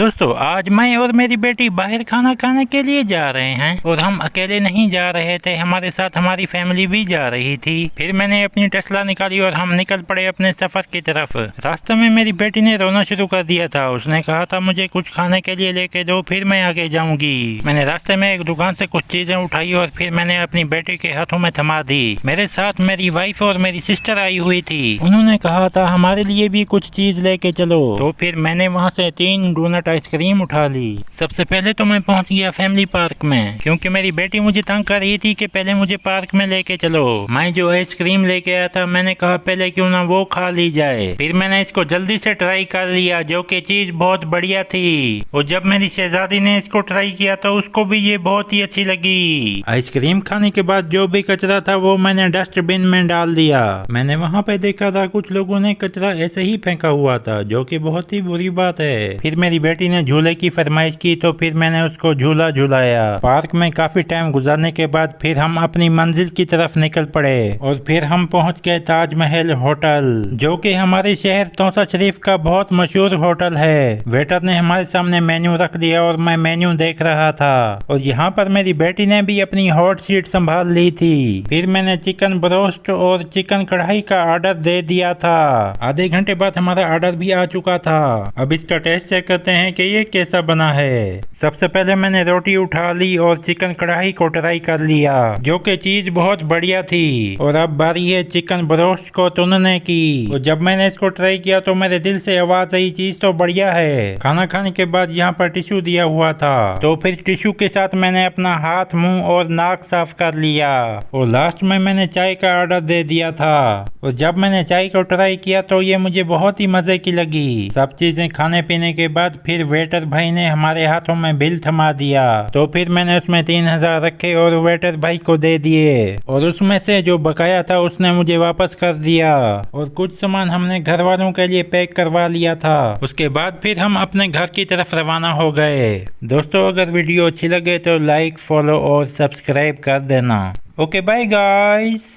दोस्तों आज मैं और मेरी बेटी बाहर खाना खाने के लिए जा रहे हैं और हम अकेले नहीं जा रहे थे, हमारे साथ हमारी फैमिली भी जा रही थी। फिर मैंने अपनी टेस्ला निकाली और हम निकल पड़े अपने सफर की तरफ। रास्ते में मेरी बेटी ने रोना शुरू कर दिया था। उसने कहा था मुझे कुछ खाने के लिए लेके दो, फिर मैं आगे जाऊंगी। मैंने रास्ते में एक दुकान से कुछ चीजें उठाई और फिर मैंने अपनी बेटी के हाथों में थमा दी। मेरे साथ मेरी वाइफ और मेरी सिस्टर आई हुई थी। उन्होंने कहा था हमारे लिए भी कुछ चीज लेके चलो, तो फिर मैंने वहाँ से 3 डोनट आइसक्रीम उठा ली। सबसे पहले तो मैं पहुंच गया फैमिली पार्क में, क्योंकि मेरी बेटी मुझे तंग कर रही थी कि पहले मुझे पार्क में लेके चलो। मैं जो आइसक्रीम लेके आया था मैंने कहा पहले क्यों ना वो खा ली जाए। फिर मैंने इसको जल्दी से ट्राई कर लिया, जो कि चीज बहुत बढ़िया थी। और जब मेरी शहजादी ने इसको ट्राई किया तो उसको भी ये बहुत ही अच्छी लगी। आइसक्रीम खाने के बाद जो भी कचरा था वो मैंने डस्टबिन में डाल दिया। मैंने वहाँ पे देखा था कुछ लोगों ने कचरा ऐसे ही फेंका हुआ था, जो कि बहुत ही बुरी बात है। फिर मेरी बेटी ने झूले की फरमाइश की तो फिर मैंने उसको झूला झूलाया। पार्क में काफी टाइम गुजारने के बाद फिर हम अपनी मंजिल की तरफ निकल पड़े और फिर हम पहुंच गए ताजमहल होटल, जो कि हमारे शहर तौसा शरीफ का बहुत मशहूर होटल है। वेटर ने हमारे सामने मेन्यू रख दिया और मैं मेन्यू देख रहा था और यहाँ पर मेरी बेटी ने भी अपनी हॉट सीट संभाल ली थी। फिर मैंने चिकन ब्रोस्ट और चिकन कढ़ाई का ऑर्डर दे दिया था। आधे घंटे बाद हमारा ऑर्डर भी आ चुका था। अब इसका टेस्ट चेक करते हैं कि ये कैसा बना है। सबसे पहले मैंने रोटी उठा ली और चिकन कढ़ाई को ट्राई कर लिया, जो कि चीज बहुत बढ़िया थी। और अब बारी है चिकन ब्रोस्ट को चुनने की। और जब मैंने इसको ट्राई किया तो मेरे दिल से आवाज आई, चीज तो बढ़िया है। खाना खाने के बाद यहाँ पर टिश्यू दिया हुआ था, तो फिर टिश्यू के साथ मैंने अपना हाथ, मुंह और नाक साफ कर लिया। और लास्ट में मैंने चाय का ऑर्डर दे दिया था। और जब मैंने चाय को ट्राई किया तो ये मुझे बहुत ही मजे की लगी। सब चीजें खाने पीने के बाद फिर वेटर भाई ने हमारे हाथों में बिल थमा दिया, तो फिर मैंने उसमें 3000 रखे और वेटर भाई को दे दिए। और उसमें से जो बकाया था उसने मुझे वापस कर दिया। और कुछ सामान हमने घर वालों के लिए पैक करवा लिया था। उसके बाद फिर हम अपने घर की तरफ रवाना हो गए। दोस्तों अगर वीडियो अच्छी लगे तो लाइक, फॉलो और सब्सक्राइब कर देना। Okay bye guys.